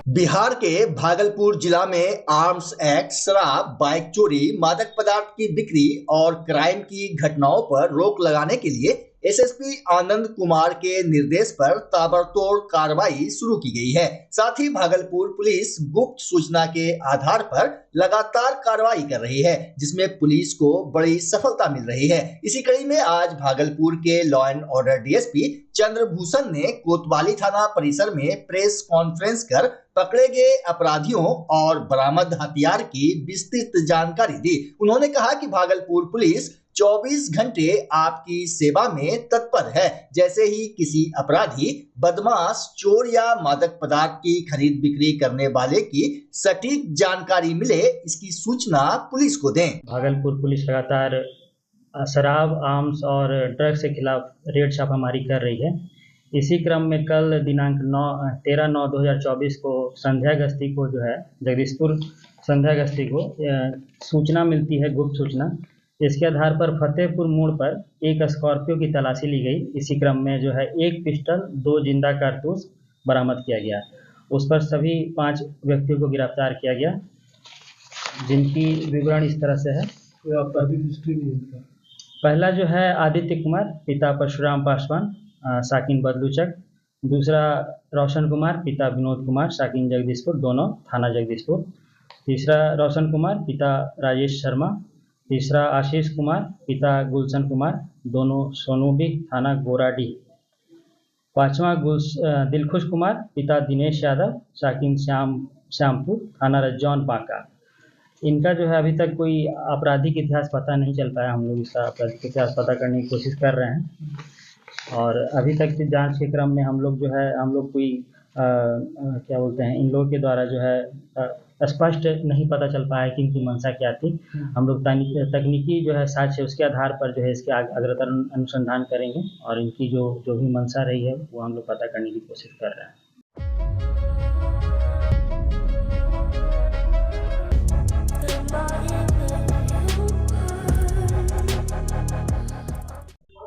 बिहार के भागलपुर जिला में आर्म्स एक्ट, शराब, बाइक चोरी, मादक पदार्थ की बिक्री और क्राइम की घटनाओं पर रोक लगाने के लिए एसएसपी आनंद कुमार के निर्देश पर ताबड़तोड़ कार्रवाई शुरू की गई है। साथ ही भागलपुर पुलिस गुप्त सूचना के आधार पर लगातार कार्रवाई कर रही है, जिसमें पुलिस को बड़ी सफलता मिल रही है। इसी कड़ी में आज भागलपुर के law and order DSP Chandrabhushan ने कोतवाली थाना परिसर में प्रेस कॉन्फ्रेंस कर पकड़े गए अपराधियों और बरामद हथियार की विस्तृत जानकारी दी। उन्होंने कहा कि भागलपुर पुलिस 24 घंटे आपकी सेवा में तत्पर है। जैसे ही किसी अपराधी, बदमाश, चोर या मादक पदार्थ की खरीद बिक्री करने वाले की सटीक जानकारी मिले, इसकी सूचना पुलिस को दें। भागलपुर पुलिस लगातार शराब, आर्म्स और ड्रग्स के खिलाफ रेड छापामारी कर रही है। इसी क्रम में कल दिनांक 13/9/2024 को संध्या गश्ती को जो है जगदीशपुर संध्या गश्ती को सूचना मिलती है, गुप्त सूचना। इसके आधार पर फतेहपुर मोड़ पर एक स्कॉर्पियो की तलाशी ली गई। इसी क्रम में जो है एक पिस्टल, 2 जिंदा कारतूस बरामद किया गया। उस पर सभी 5 व्यक्तियों को गिरफ्तार किया गया, जिनकी विवरण इस तरह से है। पहला जो है आदित्य कुमार, पिता परशुराम पासवान, साकिन बदलूचक। दूसरा रोशन कुमार, पिता विनोद कुमार, साकिन जगदीशपुर, दोनों थाना जगदीशपुर। तीसरा रोशन कुमार, पिता राजेश शर्मा। तीसरा आशीष कुमार, पिता गुलशन कुमार, दोनों सोनूबी, थाना गोराडीह। पांचवा दिलखुश कुमार, पिता दिनेश यादव, साकिन श्यामपुर, थाना रज्जौन बांका। इनका जो है अभी तक कोई आपराधिक इतिहास पता नहीं चल पाया। हम लोग इसका आपराधिक इतिहास पता करने की कोशिश कर रहे हैं और अभी तक की जांच के क्रम में हम लोग कोई क्या बोलते हैं, इन लोगों के द्वारा जो है स्पष्ट नहीं पता चल पाया कि इनकी मंशा क्या थी। हम लोग तकनीकी जो है साक्ष्य, उसके आधार पर जो है इसके अग्रतर अनुसंधान करेंगे और इनकी जो भी मंशा रही है वो हम लोग पता करने की कोशिश कर रहे हैं।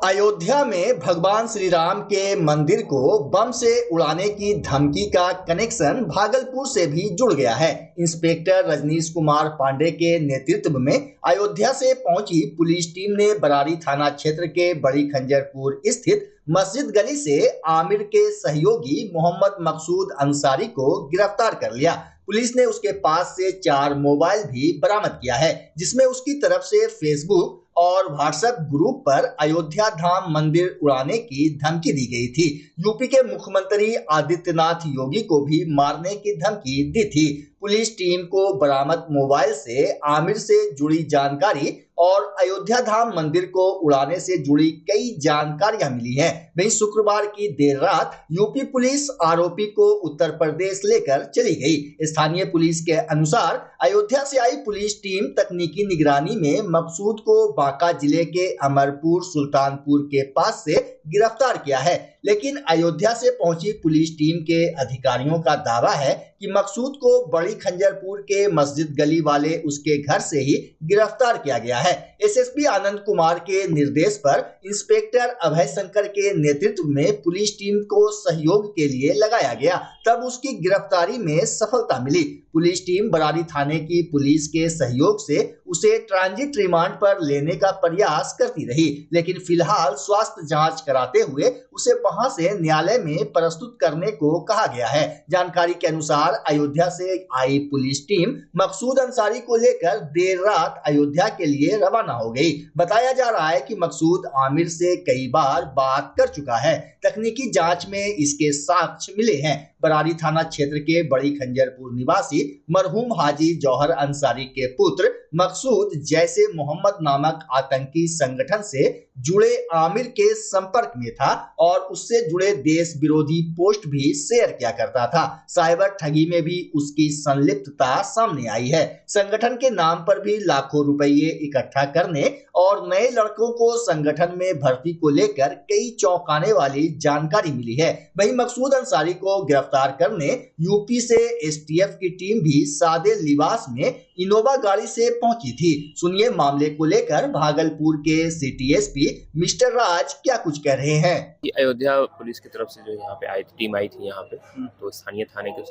अयोध्या में भगवान श्री राम के मंदिर को बम से उड़ाने की धमकी का कनेक्शन भागलपुर से भी जुड़ गया है। इंस्पेक्टर रजनीश कुमार पांडे के नेतृत्व में अयोध्या से पहुंची पुलिस टीम ने बरारी थाना क्षेत्र के बड़ी खंजरपुर स्थित मस्जिद गली से आमिर के सहयोगी मोहम्मद मकसूद अंसारी को गिरफ्तार कर लिया। पुलिस ने उसके पास से 4 मोबाइल भी बरामद किया है, जिसमें उसकी तरफ से फेसबुक और व्हाट्सएप ग्रुप पर अयोध्या धाम मंदिर उड़ाने की धमकी दी गई थी। यूपी के मुख्यमंत्री आदित्यनाथ योगी को भी मारने की धमकी दी थी। पुलिस टीम को बरामद मोबाइल से आमिर से जुड़ी जानकारी और अयोध्या धाम मंदिर को उड़ाने से जुड़ी कई जानकारियां मिली हैं। वहीं शुक्रवार की देर रात यूपी पुलिस आरोपी को उत्तर प्रदेश लेकर चली गई। स्थानीय पुलिस के अनुसार अयोध्या से आई पुलिस टीम तकनीकी निगरानी में मकसूद को बांका जिले के अमरपुर सुल्तानपुर के पास से गिरफ्तार किया है, लेकिन अयोध्या से पहुंची पुलिस टीम के अधिकारियों का दावा है कि मकसूद को बड़ी खंजरपुर के मस्जिद गली वाले उसके घर से ही गिरफ्तार किया गया है। एसएसपी आनंद कुमार के निर्देश पर इंस्पेक्टर अभय शंकर के नेतृत्व में पुलिस टीम को सहयोग के लिए लगाया गया, तब उसकी गिरफ्तारी में सफलता मिली। पुलिस टीम बरारी थाने की पुलिस के सहयोग से उसे ट्रांजिट रिमांड पर लेने का प्रयास करती रही, लेकिन फिलहाल स्वास्थ्य जांच कराते हुए उसे वहां से न्यायालय में प्रस्तुत करने को कहा गया है। जानकारी के अनुसार अयोध्या से आई पुलिस टीम मकसूद अंसारी को लेकर देर रात अयोध्या के लिए रवाना हो गई। बताया जा रहा है कि मकसूद आमिर से कई बार बात कर चुका है। तकनीकी जांच में इसके साक्ष्य मिले हैं। बरारी थाना क्षेत्र के बड़ी खंजरपुर निवासी मरहूम हाजी जौहर अंसारी के पुत्र मकसूद जैसे मोहम्मद नामक आतंकी संगठन से जुड़े आमिर के संपर्क में था और उससे जुड़े देश विरोधी पोस्ट भी शेयर किया करता था। साइबर ठगी में भी उसकी संलिप्तता सामने आई है। संगठन के नाम पर भी लाखों रुपये इकट्ठा करने और नए लड़कों को संगठन में भर्ती को लेकर कई चौंकाने वाली जानकारी मिली है। वहीं मकसूद अंसारी को गिरफ्तार करने यूपी से एसटीएफ की टीम भी सादे लिबास में इनोवा गाड़ी से पहुंची थी। सुनिए मामले को लेकर भागलपुर के सिटी एसपी मिस्टर राज क्या कुछ कह रहे हैं। अयोध्या पुलिस की तरफ से जो यहाँ पे टीम आई थी यहाँ पे, तो स्थानीय थाने के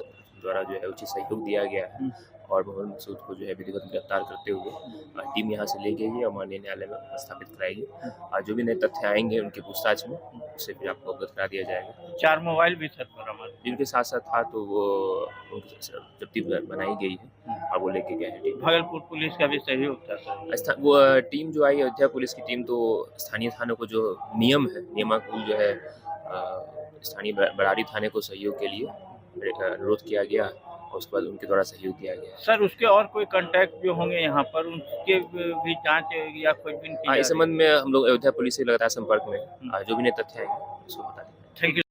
द्वारा जो है उचित सहयोग दिया गया है और मोहम्मद मसूद को जो है विधिवत गिरफ्तार करते हुए टीम यहाँ से ले गई है और माननीय न्यायालय में स्थापित कराएगी। जो भी नए तथ्य आएंगे उनके पूछताछ में उससे फिर आपको अवगत करा दिया जाएगा। 4 मोबाइल भी सर बरामद जिनके साथ साथ था तो वो जब्ती बनाई गई है और वो लेके गए हैं टीम। भागलपुर पुलिस का भी सहयोग था सर। वो टीम जो आई अयोध्या पुलिस की टीम तो स्थानीय थानों को जो नियम है नियमानुकूल जो है स्थानीय बरारी थाने को सहयोग के लिए अनुरोध किया गया और उसके बाद उनके द्वारा सहयोग दिया गया। सर उसके और कोई कांटेक्ट जो होंगे यहाँ पर उनके भी जांच या खोजबीन की? इस संबंध में हम लोग अयोध्या पुलिस से लगातार संपर्क में जो भी नए तथ्य आएंगे उसको बता देंगे। Thank you.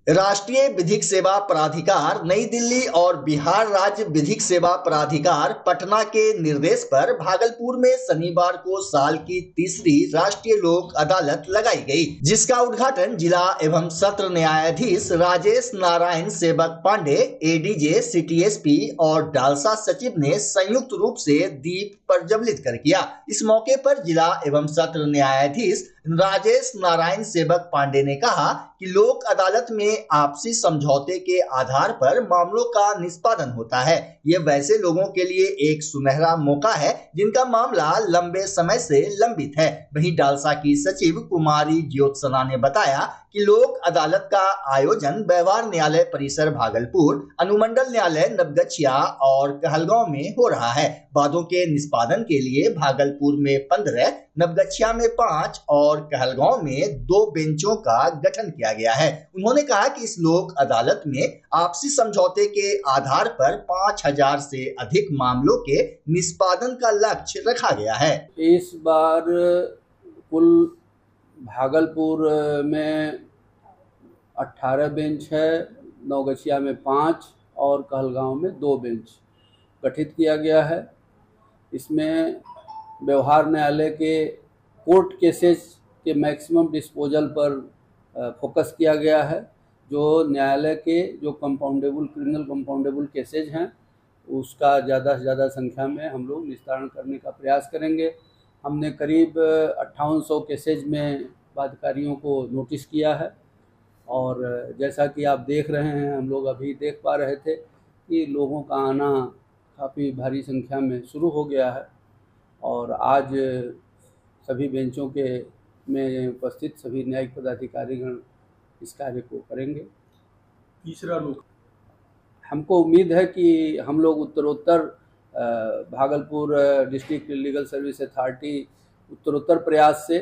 राष्ट्रीय विधिक सेवा प्राधिकार नई दिल्ली और बिहार राज्य विधिक सेवा प्राधिकार पटना के निर्देश पर भागलपुर में शनिवार को साल की तीसरी राष्ट्रीय लोक अदालत लगाई गई, जिसका उद्घाटन जिला एवं सत्र न्यायाधीश राजेश नारायण सेवक पांडे, एडीजे, सीटीएसपी और डालसा सचिव ने संयुक्त रूप से दीप प्रज्वलित कर किया। इस मौके पर जिला एवं सत्र न्यायाधीश राजेश नारायण सेवक पांडे ने कहा कि लोक अदालत में आपसी समझौते के आधार पर मामलों का निष्पादन होता है। ये वैसे लोगों के लिए एक सुनहरा मौका है जिनका मामला लंबे समय से लंबित है। वहीं डालसा की सचिव कुमारी ज्योत्सना ने बताया कि लोक अदालत का आयोजन व्यवहार न्यायालय परिसर भागलपुर, अनुमंडल न्यायालय नवगछिया और कहलगांव में हो रहा है। वादों के निष्पादन के लिए भागलपुर में 15, नवगछिया में 5 और कहलगांव में 2 बेंचों का गठन किया गया है। उन्होंने कहा कि इस लोक अदालत में आपसी समझौते के आधार पर 5000 से अधिक मामलों के निष्पादन का लक्ष्य रखा गया है। इस बार कुल भागलपुर में 18 बेंच है, नवगछिया में 5 और कहलगांव में 2 बेंच गठित किया गया है। इसमें व्यवहार न्यायालय के कोर्ट केसेस के मैक्सिमम डिस्पोजल पर फोकस किया गया है। जो न्यायालय के जो कंपाउंडेबल क्रिमिनल कंपाउंडेबल केसेज हैं उसका ज़्यादा से ज़्यादा संख्या में हम लोग निस्तारण करने का प्रयास करेंगे। हमने करीब 5800 केसेज में बाध्यकारियों को नोटिस किया है और जैसा कि आप देख रहे हैं, हम लोग अभी देख पा रहे थे कि लोगों का आना काफ़ी भारी संख्या में शुरू हो गया है और आज सभी बेंचों के में उपस्थित सभी न्यायिक पदाधिकारीगण इस कार्य को करेंगे। तीसरा लोक हमको उम्मीद है कि हम लोग उत्तरोत्तर Bhagalpur district legal service authority उत्तरोत्तर प्रयास से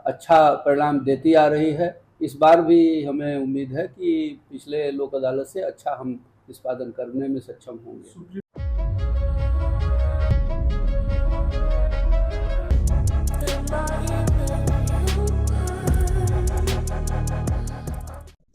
अच्छा परिणाम देती आ रही है। इस बार भी हमें उम्मीद है कि पिछले लोक अदालत से अच्छा हम निष्पादन करने में सक्षम होंगे।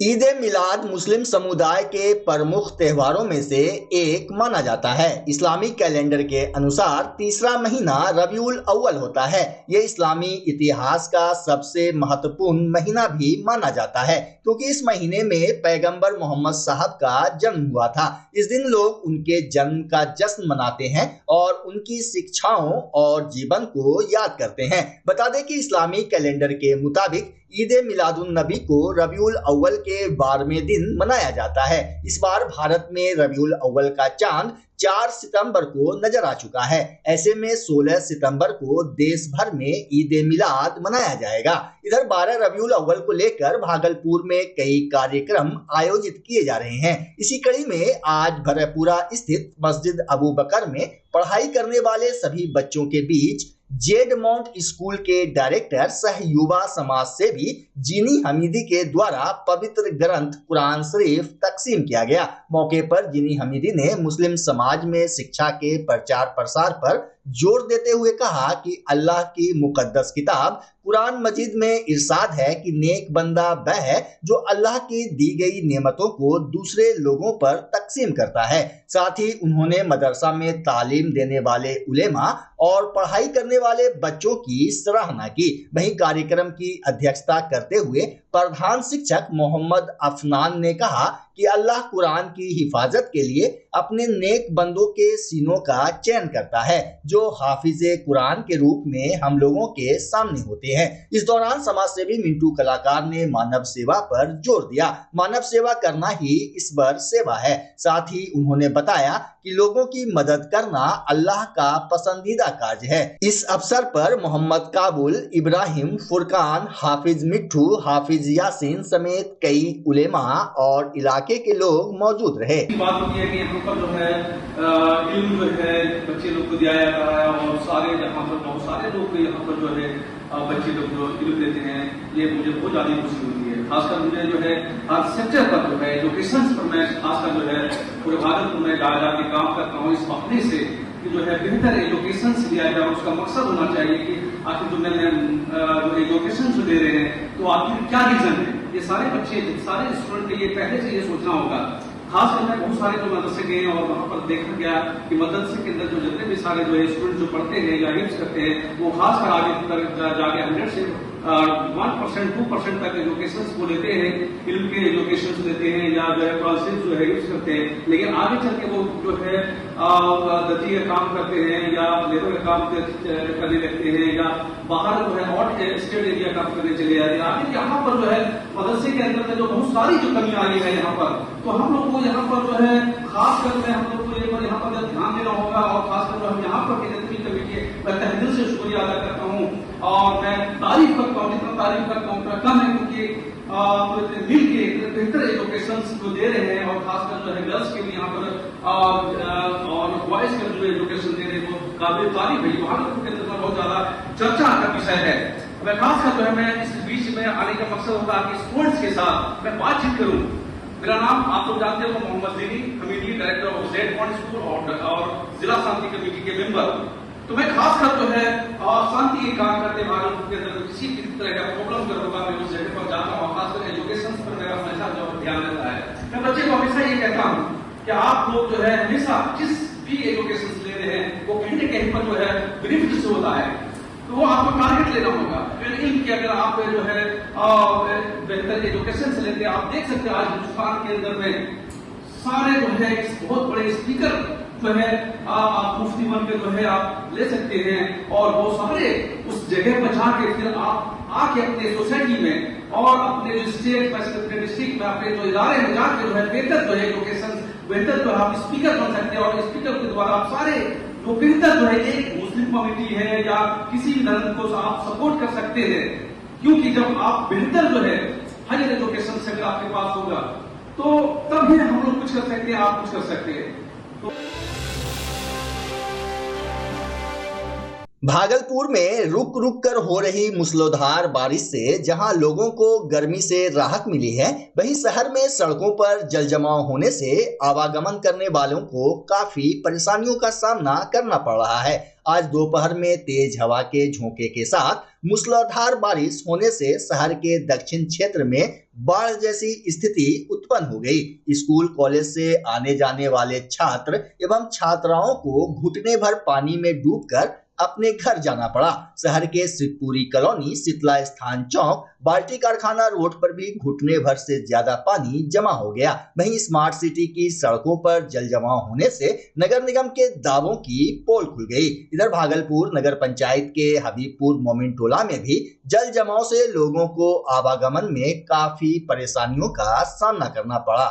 ईद ए मिलाद मुस्लिम समुदाय के प्रमुख त्योहारों में से एक माना जाता है। इस्लामी कैलेंडर के अनुसार तीसरा महीना रबीउल अव्वल होता है। ये इस्लामी इतिहास का सबसे महत्वपूर्ण महीना भी माना जाता है क्योंकि इस महीने में पैगंबर मोहम्मद साहब का जन्म हुआ था। इस दिन लोग उनके जन्म का जश्न मनाते हैं और उनकी शिक्षाओं और जीवन को याद करते हैं। बता दें कि इस्लामी कैलेंडर के मुताबिक ईद ए मिलादुन नबी को रबीउल अव्वल के 12वें दिन मनाया जाता है। इस बार भारत में रबीउल अव्वल का चांद 4 सितंबर को नजर आ चुका है। ऐसे में 16 सितंबर को देश भर में ईद ए मिलाद मनाया जाएगा। इधर 12 रबीउल अव्वल को लेकर भागलपुर में कई कार्यक्रम आयोजित किए जा रहे हैं। इसी कड़ी में आज भरपूरा स्थित मस्जिद अबू बकर में पढ़ाई करने वाले सभी बच्चों के बीच जेड माउंट स्कूल के डायरेक्टर सह युवा समाज सेवी जीनी हमीदी के द्वारा पवित्र ग्रंथ कुरान शरीफ तकसीम किया गया। मौके पर जीनी हमीदी ने मुस्लिम समाज में शिक्षा के प्रचार प्रसार पर जोर देते हुए कहा कि अल्लाह की मुकद्दस किताब कुरान मजीद में इरशाद है कि नेक बंदा वह है जो अल्लाह की दी गई नेमतों को दूसरे लोगों पर तकसीम करता है। साथ ही उन्होंने मदरसा में तालीम देने वाले उलेमा और पढ़ाई करने वाले बच्चों की सराहना की। वहीं कार्यक्रम की अध्यक्षता करते हुए प्रधान शिक्षक मोहम्मद अफनान ने कहा कि अल्लाह कुरान की हिफाजत के लिए अपने नेक बंदों के सीनों का चयन करता है जो हाफिजे कुरान के रूप में हम लोगों के सामने होते हैं। इस दौरान समाजसेवी मिंटू कलाकार ने मानव सेवा पर जोर दिया। मानव सेवा करना ही ईश्वर सेवा है। साथ ही उन्होंने बताया कि लोगों की मदद करना अल्लाह का पसंदीदा कार्य है। इस अवसर पर मोहम्मद काबुल, इब्राहिम, फुरकान, हाफिज मिट्ठू, हाफिज यासीन समेत कई उलेमा और इलाके के लोग मौजूद रहे। बात होती है कि यहाँ पर जो है इल्म जो है बच्चे लोग को दिया जाता है और सारे यहाँ पर बहुत सारे लोग यहाँ पर जो है बच्चे लोग जो इल्म लेते हैं, ये मुझे बहुत ज्यादा खुशी होती है। खासकर मुझे जो है हर सेक्टर पर जो है एजुकेशन पर मैं खासकर जो है पूरे भागलपुर में जाके काम करता हूँ इस भावने से कि जो है बेहतर एजुकेशन दिया जाए। उसका मकसद होना चाहिए कि आखिर जो मैंने एजुकेशन जो दे रहे हैं तो आखिर क्या रीजन है। ये सारे बच्चे सारे स्टूडेंट को ये पहले से ये सोचना होगा। खासकर मैं बहुत सारे जो मदरसे गए और वहाँ पर देखा गया कि मदरसे के अंदर जो जितने भी सारे जो है स्टूडेंट जो पढ़ते हैं या हिफ्ज करते हैं वो खासकर आगे जाके 100 से 1% 2% तक एजुकेशन को लेते हैं, इल्म के एजुकेशन लेते हैं या जो है कॉन्सेप्ट जो है यूज करते हैं। लेकिन आगे चल के वो जो है दर्जी का काम करते हैं या लेबर का काम करने लगते हैं या बाहर जो है और स्टेट एरिया काम करने चले जाते हैं। आगे यहाँ पर जो है मदरसे के अंदर में जो बहुत सारी जो कमी आई है यहाँ पर, तो हम लोग को यहाँ पर जो है खासकर में हम लोग को यहाँ पर ध्यान देना होगा। और खासकर जो हम यहाँ पर जितनी कमेटी मैं तहे दिल से शुक्रिया अदा करता हूँ और मैं तारीफ करता हूँ, जितना तारीफ करता हूँ कम है, क्योंकि मिल के बेहतर एजुकेशन जो दे रहे हैं और खासकर जो है गर्ल्स के भी यहाँ पर और बॉयज का जो एजुकेशन दे रहे हैं वो काबिल तारीफ है। भागलपुर के अंदर बहुत ज्यादा चर्चा का विषय है। मैं खासकर जो है मैं इस बीच में आने का मकसद होता है कि स्टूडेंट्स के साथ मैं बातचीत करूँ। मेरा नाम आप लोग जानते हो मोहम्मद दीनी, committee director of Z point school और जिला शांति कमेटी के मेंबर। तो मैं खासकर जो है शांति के काम करते भागलपुर के अंदर किसी भी तरह का प्रॉब्लम अगर होगा मैं उस जगह पर जाता हूँ। खासकर एजुकेशन पर मेरा हमेशा जो ध्यान रहता है। मैं बच्चे को हमेशा ये कहता हूँ कि आप लोग जो है हमेशा जिस भी एजुकेशन ले रहे हैं वो कहीं न कहीं पर जो है बेनिफिट से होता है, तो वो आपको टारगेट लेना होगा। इल्म के अगर आप जो है बेहतर एजुकेशन से लेते हैं, आप देख सकते हैं आज हिंदुस्तान के अंदर में सारे जो है बहुत बड़े स्पीकर जो है आप मुफ्ती बन के जो है आप ले सकते हैं और वो सारे उस जगह पर जाके फिर आप आके अपने सोसाइटी में और अपने जो स्टेट में अपने डिस्ट्रिक्ट में अपने जो इदारे में जाके जो है बेहतर जो है एजुकेशन बेहतर जो आप स्पीकर बन सकते हैं और स्पीकर के द्वारा आप सारे जो बेहतर जो है एक मुस्लिम कम्युनिटी है या किसी भी धर्म को आप सपोर्ट कर सकते हैं। क्योंकि जब आप बेहतर जो है हायर एजुकेशन से अगर आपके पास होगा तो तब ही हम लोग कुछ कर सकते हैं, आप कुछ कर सकते हैं। भागलपुर में रुक रुक कर हो रही मूसलाधार बारिश से जहां लोगों को गर्मी से राहत मिली है, वहीं शहर में सड़कों पर जलजमाव होने से आवागमन करने वालों को काफी परेशानियों का सामना करना पड़ रहा है। आज दोपहर में तेज हवा के झोंके के साथ मूसलाधार बारिश होने से शहर के दक्षिण क्षेत्र में बाढ़ जैसी स्थिति उत्पन्न हो गई। स्कूल कॉलेज से आने जाने वाले छात्र एवं छात्राओं को घुटने भर पानी में डूबकर अपने घर जाना पड़ा। शहर के शिवपुरी कॉलोनी, शीतला स्थान चौक, बाल्टी कारखाना रोड पर भी घुटने भर से ज्यादा पानी जमा हो गया। वहीं स्मार्ट सिटी की सड़कों पर जल जमाव होने से नगर निगम के दावों की पोल खुल गई। इधर भागलपुर नगर पंचायत के हबीबपुर मोमिन टोला में भी जल जमाव से लोगों को आवागमन में काफी परेशानियों का सामना करना पड़ा।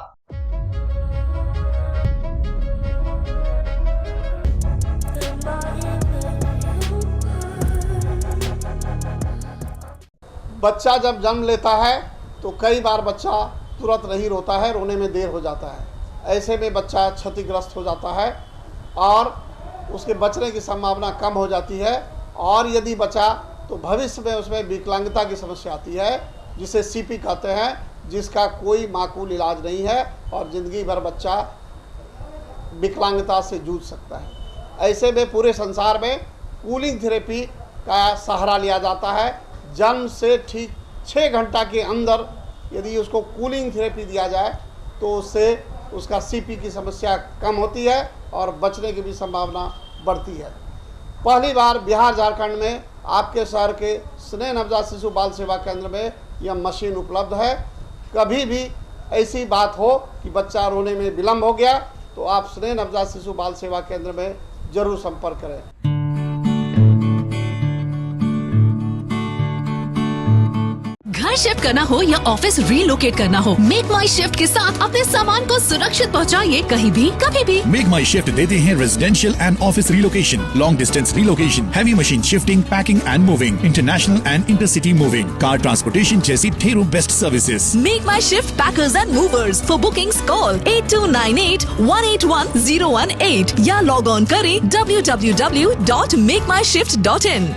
बच्चा जब जन्म लेता है तो कई बार बच्चा तुरंत नहीं रोता है, रोने में देर हो जाता है। ऐसे में बच्चा क्षतिग्रस्त हो जाता है और उसके बचने की संभावना कम हो जाती है। और यदि बचा तो भविष्य में उसमें विकलांगता की समस्या आती है, जिसे सीपी कहते हैं, जिसका कोई माकूल इलाज नहीं है और ज़िंदगी भर बच्चा विकलांगता से जूझ सकता है। ऐसे में पूरे संसार में कूलिंग थेरेपी का सहारा लिया जाता है। जन्म से ठीक 6 घंटा के अंदर यदि उसको कूलिंग थेरेपी दिया जाए तो उससे उसका सीपी की समस्या कम होती है और बचने की भी संभावना बढ़ती है। पहली बार बिहार झारखंड में आपके शहर के स्नेह नवजात शिशु बाल सेवा केंद्र में यह मशीन उपलब्ध है। कभी भी ऐसी बात हो कि बच्चा रोने में विलम्ब हो गया तो आप स्नेह नवजात शिशु बाल सेवा केंद्र में जरूर संपर्क करें। घर शिफ्ट करना हो या ऑफिस रीलोकेट करना हो, मेक माई शिफ्ट के साथ अपने सामान को सुरक्षित पहुंचाइए कहीं भी कभी भी। मेक माई शिफ्ट देते हैं residential and office relocation, long distance relocation, heavy machine shifting, packing and moving, international and intercity moving, car transportation जैसी ढेरों best services. Make my shift packers and movers. For bookings call 8298-181-018 या log on करें www.makemyshift.in।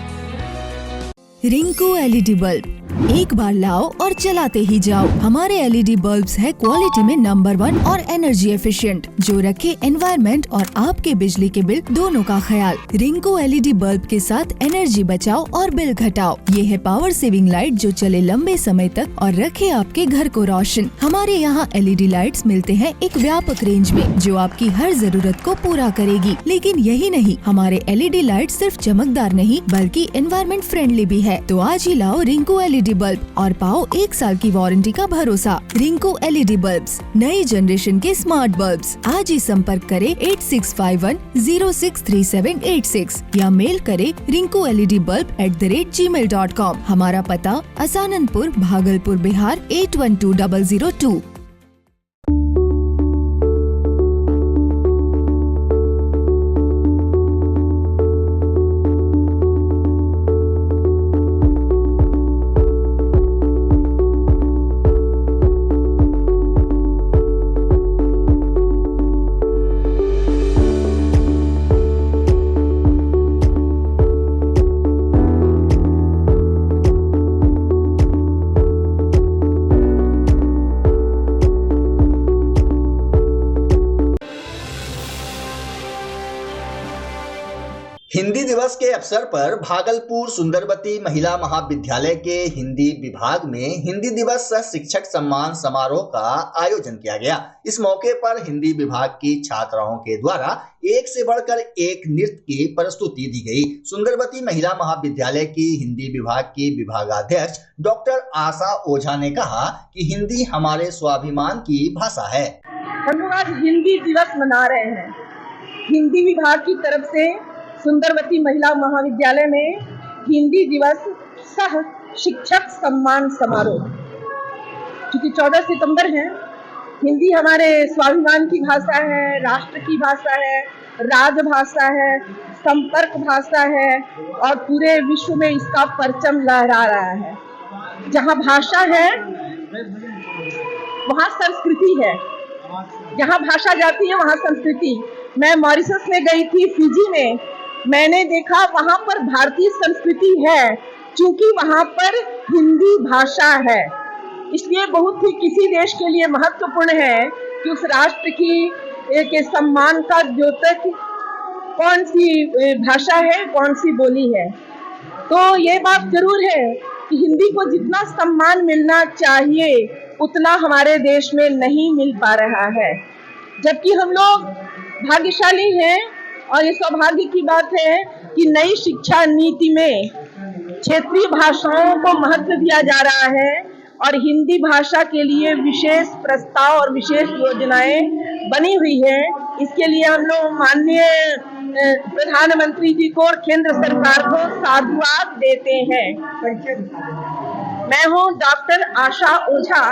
Rinku LED bulb एक बार लाओ और चलाते ही जाओ। हमारे एलईडी बल्ब्स है क्वालिटी में नंबर 1 और एनर्जी एफिशिएंट, जो रखे एनवायरनमेंट और आपके बिजली के बिल दोनों का ख्याल। रिंकू एलईडी बल्ब के साथ एनर्जी बचाओ और बिल घटाओ। ये है पावर सेविंग लाइट जो चले लंबे समय तक और रखे आपके घर को रोशन। हमारे यहाँ एलईडी लाइट्स मिलते हैं एक व्यापक रेंज में जो आपकी हर जरूरत को पूरा करेगी। लेकिन यही नहीं, हमारे एलईडी लाइट सिर्फ चमकदार नहीं बल्कि एनवायरनमेंट फ्रेंडली भी है। तो आज ही लाओ रिंकू एलईडी बल्ब और पाओ 1 साल की वारंटी का भरोसा। रिंकू एलईडी बल्ब्स, नई जनरेशन के स्मार्ट बल्ब्स। आज ही संपर्क करें 8651063786 या मेल करें rinku.led.bulb@gmail.com। हमारा पता असाननपुर, भागलपुर, बिहार 812002। हिंदी दिवस के अवसर पर भागलपुर सुंदरवती महिला महाविद्यालय के हिंदी विभाग में हिंदी दिवस सह शिक्षक सम्मान समारोह का आयोजन किया गया। इस मौके पर हिंदी विभाग की छात्राओं के द्वारा एक से बढ़कर एक नृत्य की प्रस्तुति दी गई। सुंदरवती महिला महाविद्यालय की हिंदी विभाग की विभागाध्यक्ष डॉक्टर आशा ओझा ने कहा कि हिंदी हमारे स्वाभिमान की भाषा है। हम लोग आज हिंदी दिवस मना रहे हैं। हिंदी विभाग की तरफ से सुंदरवती महिला महाविद्यालय में हिंदी दिवस सह शिक्षक सम्मान समारोह, क्योंकि 14 सितंबर है। हिंदी हमारे स्वाभिमान की भाषा है, राष्ट्र की भाषा है, राजभाषा है, संपर्क भाषा है और पूरे विश्व में इसका परचम लहरा रहा है। जहाँ भाषा है वहाँ संस्कृति है, जहाँ भाषा जाती है वहाँ संस्कृति। मैं मॉरिशस में गई थी, फिजी में, मैंने देखा वहाँ पर भारतीय संस्कृति है, क्योंकि वहाँ पर हिंदी भाषा है। इसलिए बहुत ही किसी देश के लिए महत्वपूर्ण है कि उस राष्ट्र की के सम्मान का द्योतक कौन सी भाषा है, कौन सी बोली है। तो ये बात जरूर है कि हिंदी को जितना सम्मान मिलना चाहिए उतना हमारे देश में नहीं मिल पा रहा है, जबकि हम लोग भाग्यशाली हैं। और ये सौभाग्य की बात है कि नई शिक्षा नीति में क्षेत्रीय भाषाओं को महत्व दिया जा रहा है और हिंदी भाषा के लिए विशेष प्रस्ताव और विशेष योजनाएं बनी हुई है। इसके लिए हम लोग माननीय प्रधानमंत्री जी को और केंद्र सरकार को साधुवाद देते हैं। मैं हूँ डॉक्टर आशा ओझा,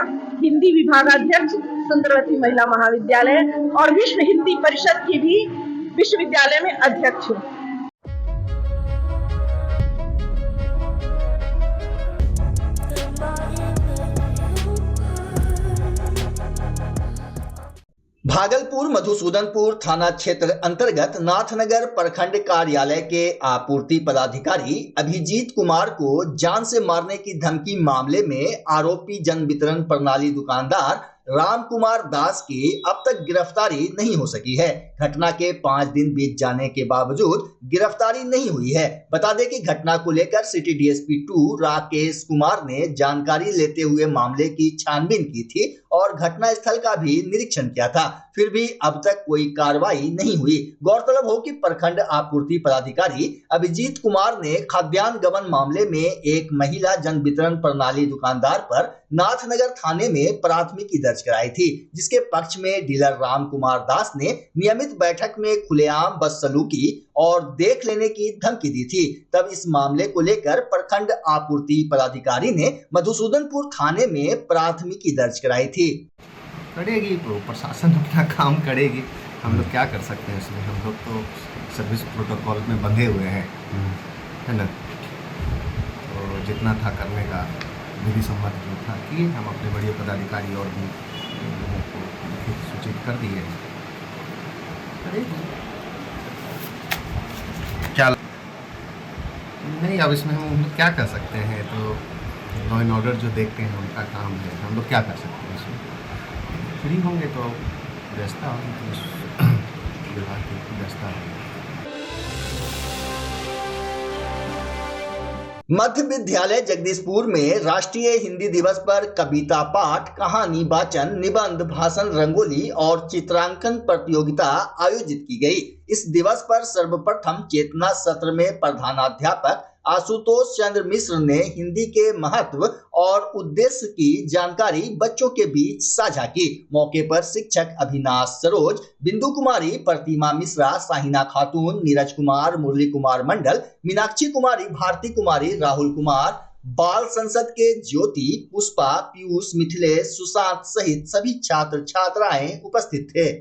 हिंदी विभागाध्यक्ष सुंदरवती महिला महाविद्यालय और विश्व हिंदी परिषद की भी विश्वविद्यालय में अध्यक्ष हूँ। भागलपुर मधुसूदनपुर थाना क्षेत्र अंतर्गत नाथनगर प्रखंड कार्यालय के आपूर्ति पदाधिकारी अभिजीत कुमार को जान से मारने की धमकी मामले में आरोपी जन वितरण प्रणाली दुकानदार राम कुमार दास की अब तक गिरफ्तारी नहीं हो सकी है। घटना के 5 दिन बीत जाने के बावजूद गिरफ्तारी नहीं हुई है। बता दें कि घटना को लेकर सिटी डीएसपी 2 राकेश कुमार ने जानकारी लेते हुए मामले की छानबीन की थी और घटनास्थल का भी निरीक्षण किया था, फिर भी अब तक कोई कार्रवाई नहीं हुई। गौरतलब हो कि प्रखंड आपूर्ति पदाधिकारी अभिजीत कुमार ने खाद्यान्न गबन मामले में एक महिला जन वितरण प्रणाली दुकानदार पर नाथनगर थाने में प्राथमिकी दर्ज कराई थी, जिसके पक्ष में डीलर राम कुमार दास ने नियमित बैठक में खुलेआम बदसलूकी और देख लेने की धमकी दी थी। तब इस मामले को लेकर प्रखंड आपूर्ति पदाधिकारी ने मधुसूदनपुर थाने में प्राथमिकी दर्ज कराई थी। करेगी तो प्रशासन अपना काम करेगी, हम लोग क्या कर सकते हैं इसमें, हम लोग तो सर्विस प्रोटोकॉल में बंधे हुए हैं, है ना। तो जितना था करने का विधि सम्मत जो था कि हम अपने बड़े पदाधिकारी और भी लोगों को लिखित सूचित कर दिए हैं। क्या नहीं, अब इसमें हम लोग क्या कर सकते हैं, तो लॉ एंड ऑर्डर जो देखते हैं उनका काम है, हम लोग क्या कर सकते हैं इसमें। फ्री होंगे तो व्यवस्था होगी, विभाग की व्यवस्था होगी। मध्य विद्यालय जगदीशपुर में राष्ट्रीय हिंदी दिवस पर कविता पाठ, कहानी वाचन, निबंध, भाषण, रंगोली और चित्रांकन प्रतियोगिता आयोजित की गई। इस दिवस पर सर्वप्रथम चेतना सत्र में प्रधानाध्यापक आशुतोष चंद्र मिश्र ने हिंदी के महत्व और उद्देश्य की जानकारी बच्चों के बीच साझा की। मौके पर शिक्षक अभिनाश सरोज, बिंदु कुमारी, प्रतिमा मिश्रा, साहिना खातून, नीरज कुमार, मुरली कुमार मंडल, मीनाक्षी कुमारी, भारती कुमारी, राहुल कुमार, बाल संसद के ज्योति, पुष्पा, पीयूष, मिथिलेश, सुशांत सहित सभी छात्र छात्राएं उपस्थित थे।